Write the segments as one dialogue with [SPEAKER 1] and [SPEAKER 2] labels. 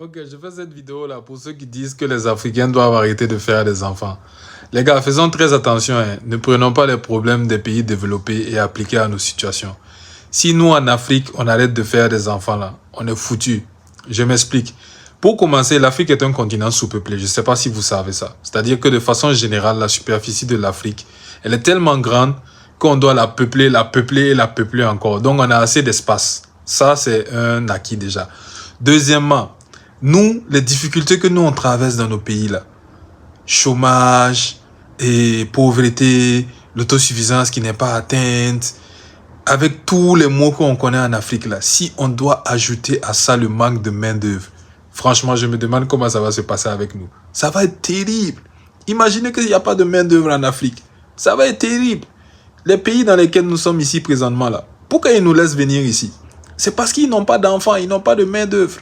[SPEAKER 1] Ok, je fais cette vidéo là pour ceux qui disent que les Africains doivent arrêter de faire des enfants. Les gars, faisons très attention, hein. Ne prenons pas les problèmes des pays développés et appliqués à nos situations. Si nous, en Afrique, on arrête de faire des enfants là, on est foutu. Je m'explique. Pour commencer, l'Afrique est un continent sous-peuplé. Je ne sais pas si vous savez ça. C'est-à-dire que de façon générale, la superficie de l'Afrique, elle est tellement grande qu'on doit la peupler, la peupler et la peupler encore. Donc, on a assez d'espace. Ça, c'est un acquis déjà. Deuxièmement, nous, les difficultés que nous, on traverse dans nos pays là, chômage et pauvreté, l'autosuffisance qui n'est pas atteinte, avec tous les maux qu'on connaît en Afrique là, si on doit ajouter à ça le manque de main-d'œuvre, franchement, je me demande comment ça va se passer avec nous. Ça va être terrible. Imaginez qu'il n'y a pas de main-d'œuvre en Afrique. Ça va être terrible. Les pays dans lesquels nous sommes ici présentement là, pourquoi ils nous laissent venir ici? C'est parce qu'ils n'ont pas d'enfants, ils n'ont pas de main-d'œuvre.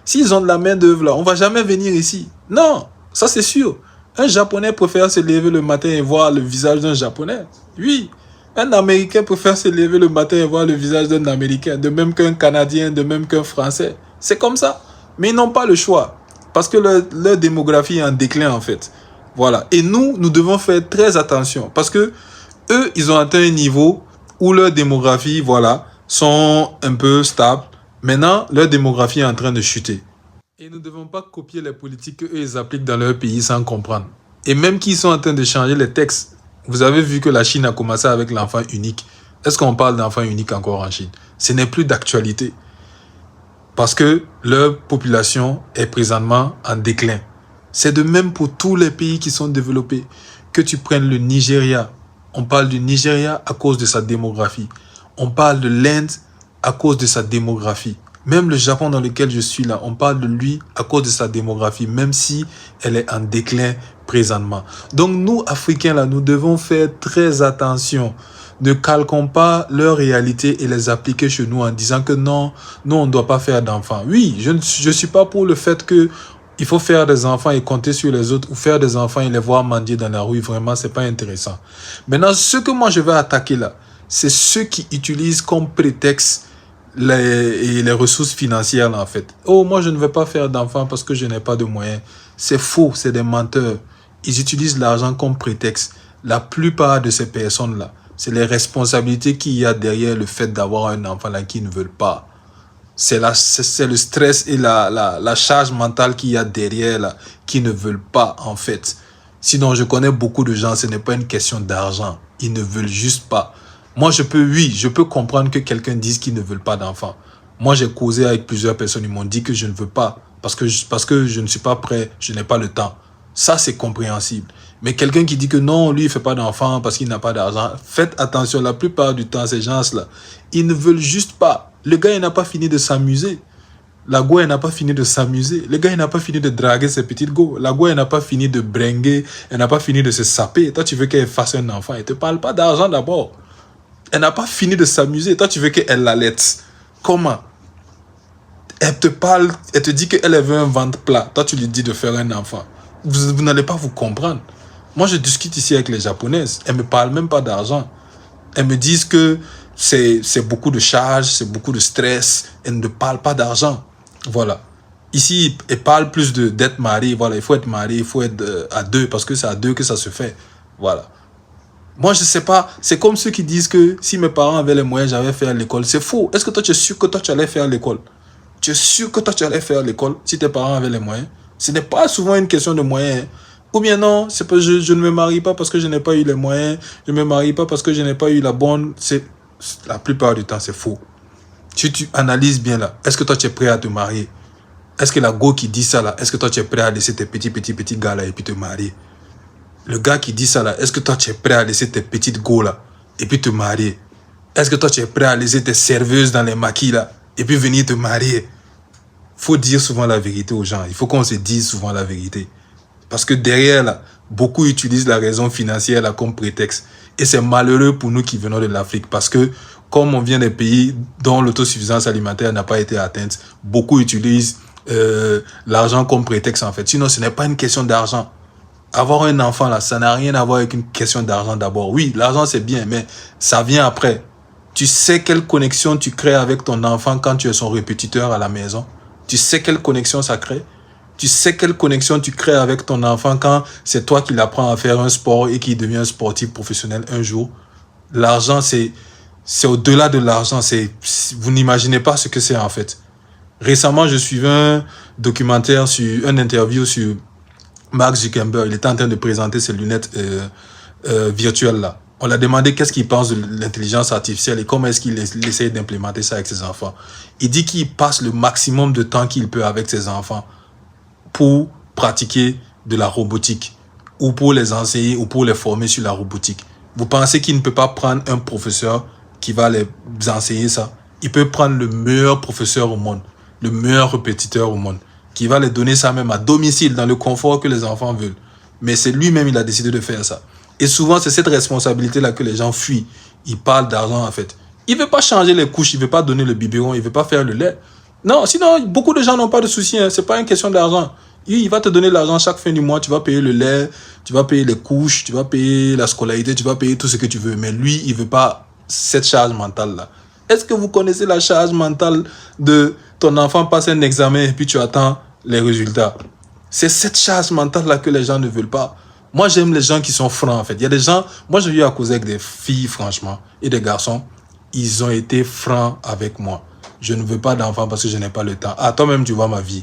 [SPEAKER 1] S'ils ont de la main-d'œuvre là, on va jamais venir ici. Non, ça c'est sûr. Un Japonais préfère se lever le matin et voir le visage d'un Japonais. Oui. Un Américain préfère se lever le matin et voir le visage d'un Américain, de même qu'un Canadien, de même qu'un Français. C'est comme ça. Mais ils n'ont pas le choix. Parce que leur démographie est en déclin en fait. Voilà. Et nous devons faire très attention. Parce que eux, ils ont atteint un niveau où leur démographie, voilà, sont un peu stables. Maintenant, leur démographie est en train de chuter. Et nous ne devons pas copier les politiques qu'eux, ils appliquent dans leur pays sans comprendre. Et même qu'ils sont en train de changer les textes. Vous avez vu que la Chine a commencé avec l'enfant unique. Est-ce qu'on parle d'enfant unique encore en Chine? Ce n'est plus d'actualité. Parce que leur population est présentement en déclin. C'est de même pour tous les pays qui sont développés. Que tu prennes le Nigeria. On parle du Nigeria à cause de sa démographie. On parle de l'Inde à cause de sa démographie. Même le Japon dans lequel je suis là, on parle de lui à cause de sa démographie, même si elle est en déclin présentement. Donc nous, Africains, là, nous devons faire très attention. Ne calquons pas leur réalité et les appliquer chez nous en disant que non, nous, on ne doit pas faire d'enfants. Oui, je ne suis pas pour le fait que il faut faire des enfants et compter sur les autres ou faire des enfants et les voir mendier dans la rue. Vraiment, c'est pas intéressant. Maintenant, ce que moi, je vais attaquer là, c'est ceux qui utilisent comme prétexte les ressources financières là, en fait. Oh, moi je ne vais pas faire d'enfants parce que je n'ai pas de moyens. C'est faux, c'est des menteurs. Ils utilisent l'argent comme prétexte. La plupart de ces personnes là, c'est les responsabilités qu'il y a derrière le fait d'avoir un enfant là qu'ils ne veulent pas. C'est le stress et la charge mentale qu'il y a derrière là qui ne veulent pas en fait. Sinon, je connais beaucoup de gens, ce n'est pas une question d'argent. Ils ne veulent juste pas. Moi, je peux comprendre que quelqu'un dise qu'il ne veut pas d'enfant. Moi, j'ai causé avec plusieurs personnes, ils m'ont dit que je ne veux pas parce que je ne suis pas prêt, je n'ai pas le temps. Ça, c'est compréhensible. Mais quelqu'un qui dit que non, lui, il ne fait pas d'enfant parce qu'il n'a pas d'argent, faites attention, la plupart du temps, ces gens-là, ils ne veulent juste pas. Le gars, il n'a pas fini de s'amuser. La go, elle n'a pas fini de s'amuser. Le gars, il n'a pas fini de draguer ses petites go. La go, elle n'a pas fini de bringuer. Elle n'a pas fini de se saper. Toi, tu veux qu'elle fasse un enfant. Elle ne te parle pas d'argent d'abord. Elle n'a pas fini de s'amuser. Toi, tu veux qu'elle l'allaite. Comment? Elle te parle, elle te dit qu'elle veut un ventre plat. Toi, tu lui dis de faire un enfant. Vous n'allez pas vous comprendre. Moi, je discute ici avec les Japonaises. Elles ne me parlent même pas d'argent. Elles me disent que c'est beaucoup de charges, c'est beaucoup de stress. Elles ne parlent pas d'argent. Voilà. Ici, elles parlent plus d'être marié. Voilà, il faut être marié, il faut être à deux parce que c'est à deux que ça se fait. Voilà. Moi, je sais pas. C'est comme ceux qui disent que si mes parents avaient les moyens, j'allais faire l'école. C'est faux. Est-ce que toi, tu es sûr que toi, tu allais faire l'école? Tu es sûr que toi, tu allais faire l'école si tes parents avaient les moyens? Ce n'est pas souvent une question de moyens. Ou bien non, c'est pas, je ne me marie pas parce que je n'ai pas eu les moyens. Je ne me marie pas parce que je n'ai pas eu la bonne. La plupart du temps, c'est faux. Si tu analyses bien là, est-ce que toi, tu es prêt à te marier? Est-ce que la go qui dit ça là, est-ce que toi, tu es prêt à laisser tes petits gars là et puis te marier? Le gars qui dit ça là, est-ce que toi tu es prêt à laisser tes petites go là et puis te marier? Est-ce que toi tu es prêt à laisser tes serveuses dans les maquis là et puis venir te marier? Faut dire souvent la vérité aux gens. Il faut qu'on se dise souvent la vérité. Parce que derrière là, beaucoup utilisent la raison financière là comme prétexte. Et c'est malheureux pour nous qui venons de l'Afrique parce que comme on vient des pays dont l'autosuffisance alimentaire n'a pas été atteinte, beaucoup utilisent l'argent comme prétexte en fait. Sinon, ce n'est pas une question d'argent. Avoir un enfant, là, ça n'a rien à voir avec une question d'argent d'abord. Oui, l'argent, c'est bien, mais ça vient après. Tu sais quelle connexion tu crées avec ton enfant quand tu es son répétiteur à la maison? Tu sais quelle connexion ça crée? Tu sais quelle connexion tu crées avec ton enfant quand c'est toi qui l'apprends à faire un sport et qui devient un sportif professionnel un jour? L'argent, c'est au-delà de l'argent. Vous n'imaginez pas ce que c'est en fait. Récemment, je suivais un documentaire un interview sur Mark Zuckerberg. Il était en train de présenter ses lunettes virtuelles là. On l'a demandé qu'est-ce qu'il pense de l'intelligence artificielle et comment est-ce qu'il essaie d'implémenter ça avec ses enfants. Il dit qu'il passe le maximum de temps qu'il peut avec ses enfants pour pratiquer de la robotique ou pour les enseigner ou pour les former sur la robotique. Vous pensez qu'il ne peut pas prendre un professeur qui va les enseigner ça? Il peut prendre le meilleur professeur au monde, le meilleur répétiteur au monde, qui va les donner ça même à domicile, dans le confort que les enfants veulent. Mais c'est lui-même, il a décidé de faire ça. Et souvent, c'est cette responsabilité-là que les gens fuient. Ils parlent d'argent, en fait. Il ne veut pas changer les couches, il ne veut pas donner le biberon, il ne veut pas faire le lait. Non, sinon, beaucoup de gens n'ont pas de soucis. Ce n'est pas une question d'argent. Il va te donner l'argent chaque fin du mois. Tu vas payer le lait, tu vas payer les couches, tu vas payer la scolarité, tu vas payer tout ce que tu veux. Mais lui, il ne veut pas cette charge mentale-là. Est-ce que vous connaissez la charge mentale de ton enfant passe un examen et puis tu attends les résultats? C'est cette charge mentale-là que les gens ne veulent pas. Moi, j'aime les gens qui sont francs, en fait. Il y a des gens... Moi, j'ai eu à causer avec des filles, franchement, et des garçons. Ils ont été francs avec moi. Je ne veux pas d'enfants parce que je n'ai pas le temps. Ah, toi-même, tu vois ma vie.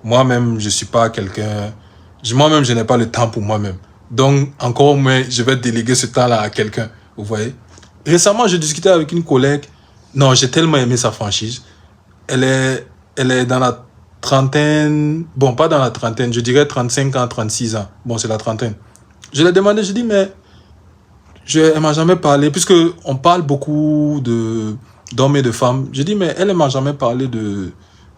[SPEAKER 1] Moi-même, je ne suis pas quelqu'un... Moi-même, je n'ai pas le temps pour moi-même. Donc, encore moins, je vais déléguer ce temps-là à quelqu'un. Vous voyez? Récemment, je discutais avec une collègue. Non, j'ai tellement aimé sa franchise. Elle est dans la trentaine... Bon, pas dans la trentaine. Je dirais 35 ans, 36 ans. Bon, c'est la trentaine. Je l'ai demandé, je dis, mais elle m'a jamais parlé, puisque on parle beaucoup d'hommes et de femmes. Je dis, mais elle m'a jamais parlé de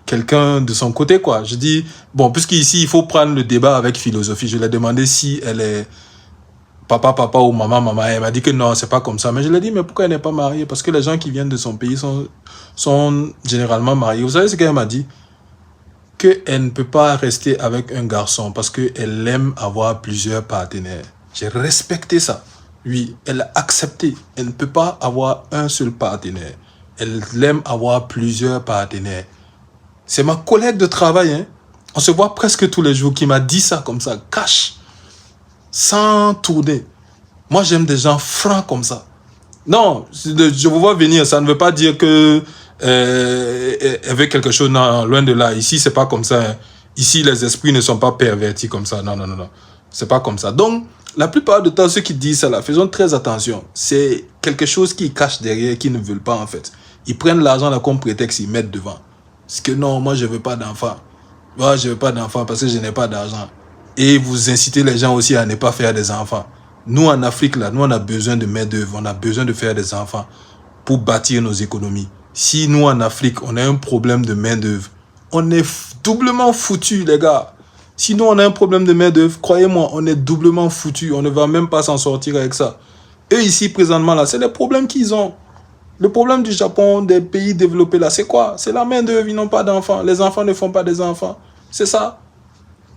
[SPEAKER 1] quelqu'un de son côté, quoi. Je dis, bon, puisqu'ici, il faut prendre le débat avec philosophie. Je lui ai demandé si elle est papa ou maman. Elle m'a dit que non, c'est pas comme ça. Mais je lui ai dit, mais pourquoi elle n'est pas mariée? Parce que les gens qui viennent de son pays sont généralement mariés. Vous savez ce qu'elle m'a dit? Qu'elle ne peut pas rester avec un garçon parce qu'elle aime avoir plusieurs partenaires. J'ai respecté ça. Oui, elle a accepté. Elle ne peut pas avoir un seul partenaire. Elle aime avoir plusieurs partenaires. C'est ma collègue de travail, hein. On se voit presque tous les jours, qui m'a dit ça comme ça, cash, sans tourner. Moi, j'aime des gens francs comme ça. Non, je vous vois venir, ça ne veut pas dire que elle veut quelque chose, non, loin de là. Ici, c'est pas comme ça. Hein. Ici, les esprits ne sont pas pervertis comme ça. Non. C'est pas comme ça. Donc, la plupart du temps, ceux qui disent ça, là, faisons très attention. C'est quelque chose qui cache derrière, qui ne veulent pas, en fait. Ils prennent l'argent là comme prétexte, ils mettent devant. Parce que non, moi, je veux pas d'enfant. Moi, je veux pas d'enfant parce que je n'ai pas d'argent. Et vous incitez les gens aussi à ne pas faire des enfants. Nous, en Afrique, là, nous, on a besoin de main-d'œuvre. On a besoin de faire des enfants pour bâtir nos économies. Si nous, en Afrique, on a un problème de main-d'œuvre, on est doublement foutus, les gars. Si nous, on a un problème de main-d'œuvre, croyez-moi, on est doublement foutus. On ne va même pas s'en sortir avec ça. Eux, ici, présentement, là, c'est les problèmes qu'ils ont. Le problème du Japon, des pays développés, là, c'est quoi? C'est la main-d'œuvre, ils n'ont pas d'enfants. Les enfants ne font pas des enfants. C'est ça.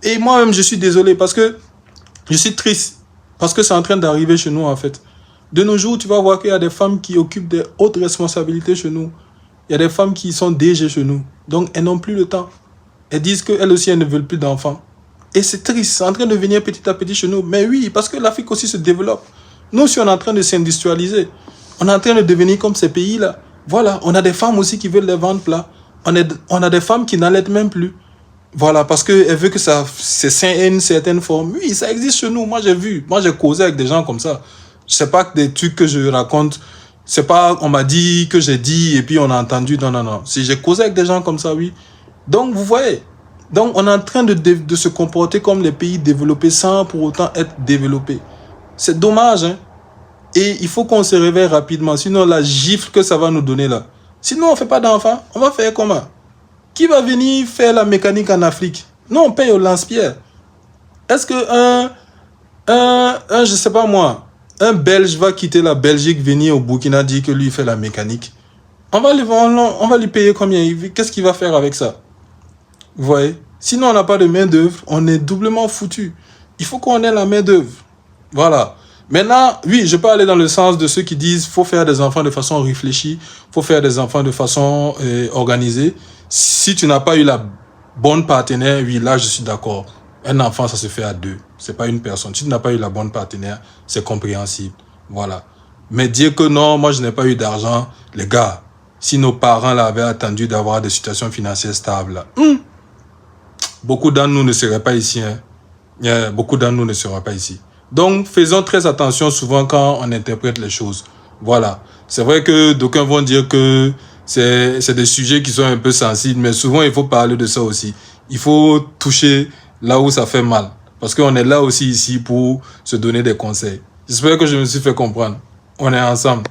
[SPEAKER 1] Et moi-même, je suis désolé parce que je suis triste. Parce que c'est en train d'arriver chez nous, en fait. De nos jours, tu vas voir qu'il y a des femmes qui occupent des hautes responsabilités chez nous. Il y a des femmes qui sont DG chez nous. Donc, elles n'ont plus le temps. Elles disent qu'elles aussi, elles ne veulent plus d'enfants. Et c'est triste. C'est en train de venir petit à petit chez nous. Mais oui, parce que l'Afrique aussi se développe. Nous aussi, on est en train de s'industrialiser. On est en train de devenir comme ces pays-là. Voilà. On a des femmes aussi qui veulent les ventres plats. On a des femmes qui n'allaitent même plus. Voilà, parce qu'elle veut que c'est sain et une certaine forme. Oui, ça existe chez nous. Moi, j'ai vu. Moi, j'ai causé avec des gens comme ça. C'est pas que des trucs que je raconte. C'est pas, on m'a dit que j'ai dit et puis on a entendu. Non. Si j'ai causé avec des gens comme ça, oui. Donc, vous voyez. Donc, on est en train de se comporter comme les pays développés sans pour autant être développés. C'est dommage, hein. Et il faut qu'on se réveille rapidement. Sinon, la gifle que ça va nous donner là. Sinon, on fait pas d'enfants. On va faire comment? Qui va venir faire la mécanique en Afrique? Non, on paye au lance-pierre. Est-ce que je sais pas moi, un Belge va quitter la Belgique, venir au Burkina, dire que lui fait la mécanique? On va lui payer combien? Qu'est-ce qu'il va faire avec ça? Vous voyez? Sinon, on n'a pas de main-d'œuvre, on est doublement foutu. Il faut qu'on ait la main-d'œuvre. Voilà. Maintenant, oui, je peux aller dans le sens de ceux qui disent qu'il faut faire des enfants de façon réfléchie, il faut faire des enfants de façon organisée. Si tu n'as pas eu Bonne partenaire, oui, là, je suis d'accord. Un enfant, ça se fait à deux. C'est pas une personne. Si tu n'as pas eu la bonne partenaire, c'est compréhensible. Voilà. Mais dire que non, moi, je n'ai pas eu d'argent, les gars, si nos parents l'avaient attendu d'avoir des situations financières stables, beaucoup d'entre nous ne seraient pas ici. Beaucoup d'entre nous ne seront pas ici. Donc, faisons très attention souvent quand on interprète les choses. Voilà. C'est vrai que d'aucuns vont dire que c'est des sujets qui sont un peu sensibles, mais souvent, il faut parler de ça aussi. Il faut toucher là où ça fait mal. Parce qu'on est là aussi ici pour se donner des conseils. J'espère que je me suis fait comprendre. On est ensemble.